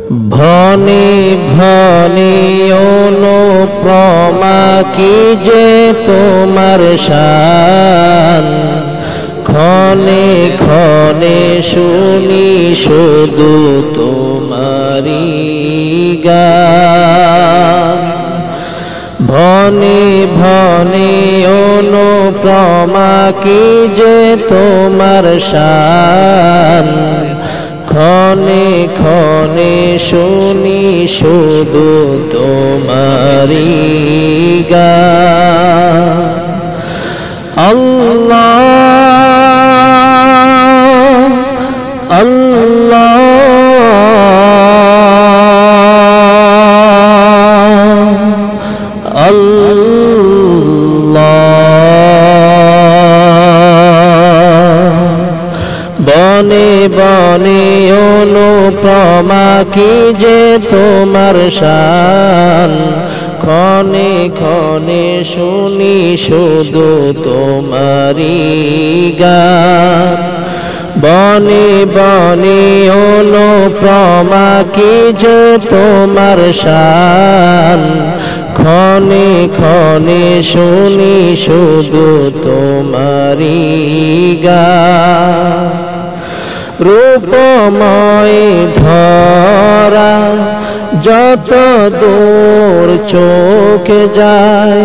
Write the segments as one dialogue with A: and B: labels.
A: ভনে ভনে অনুপ্রমা কি যে তোমার শান, ক্ষণে ক্ষণে শুনি শুধু তোমারি গান। ভনে ভনে অনুপ্রমা কি যে তোমার শান, ক্ষণে ক্ষণে শুনি শুধু তোমারি গান। আল্লাহ আল্লাহ বনে বনে অনুপমা কি যে তোমার শান, ক্ষণে ক্ষণে শুনি শুধু তোমারি গান। বনে বনে অনুপমা কি যে তোমার শান, ক্ষণে ক্ষণে শুনি শুধু তোমারি গান। রূপময় ধরা যত দূর চোখে যায়,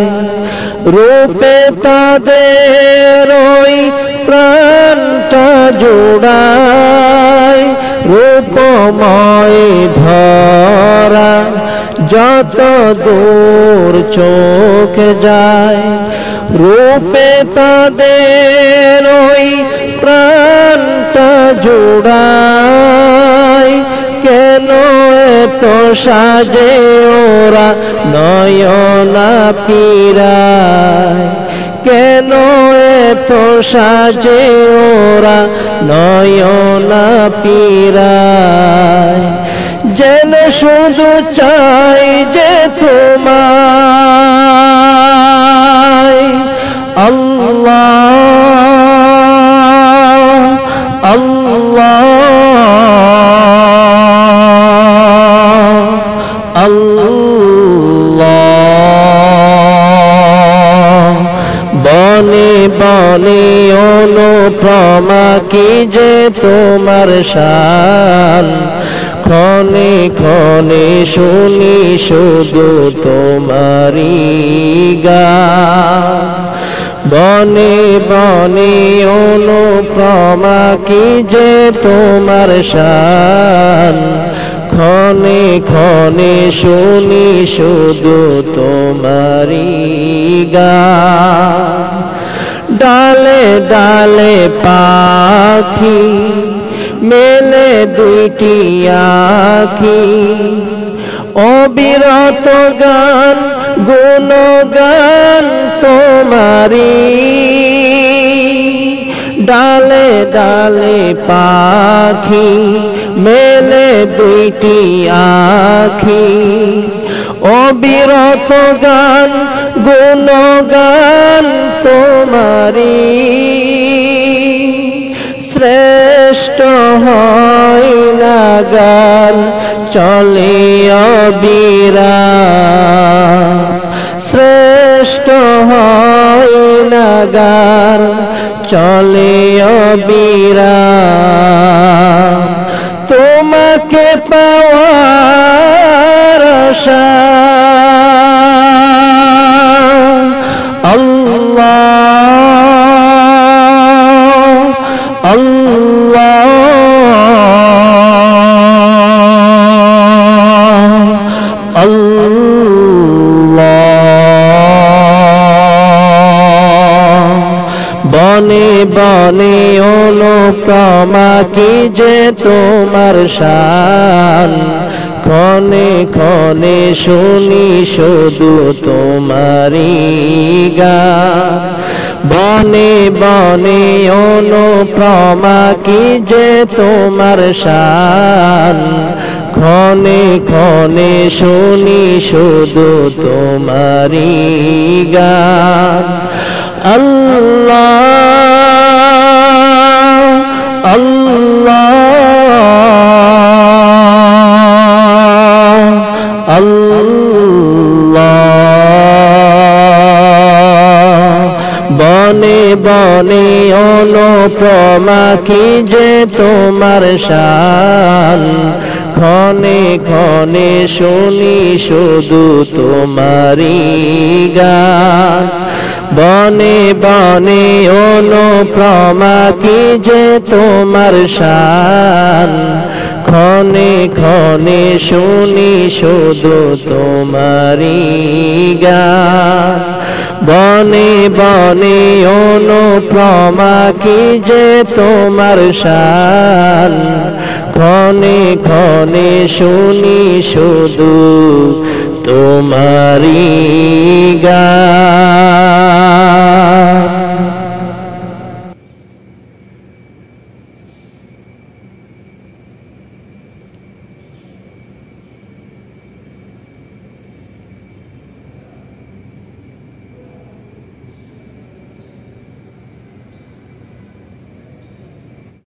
A: রূপে তাদের ওই প্রাণটা জোড়ায়। রূপময় ধরা যত দূর চোখে যায়, রূপে তাদের ওই প্রাণটা জোড়ায়। কেন এত সাজে ওরা নয়না পিরায়, কেন এত সাজে ওরা নয়না পিরায়। যেন শুধু চাই যে তোমায়। আল্লাহ আল্লাহ আল্লাহ। বনে বনে অনুপমা কি যে তোমার শান, ক্ষণে ক্ষণে শুনি শুধু তোমারি গান। বনে বনে অনুপমা কি যে তোমার শান, ক্ষণে ক্ষণে শুনি শুধু তোমারি গান। ডালে ডালে পাখি মেলে দুইটি আখি, অবিরত গান গুণগান তোমারি। ডালে ডালে পাখি মেলে দুইটি আখি, অবিরত গান গুণগান তোমারি। শ্রেষ্ঠ হয় না গান চলে অবিরাম, শ্রেষ্ঠ হয় না গান চলে অবিরাম। তোমাকে পাওয়ার আশা আল্লাহ আল্লাহ আল্লাহ। বনে বনে অনুপমা কি যে তোমার শান, ক্ষণে ক্ষণে শুনি শুধু তোমারি গান। বনে বনে অনুপমা কি যে তোমার শান, ক্ষণে ক্ষণে শুনি শুধু তোমারি গান। আল্লাহ আল্লাহ কি যে তোমার শান ক্ষণে ক্ষণে শুনি শুধু তোমারি গান বনে বনে অনুপমা কি যে তোমার শান ক্ষণে ক্ষণে শুনি শুধু তোমারি গান বনে বনে অনুপমা কি যে তোমার শান ক্ষণে ক্ষণে শুনি শুধু তোমারি গান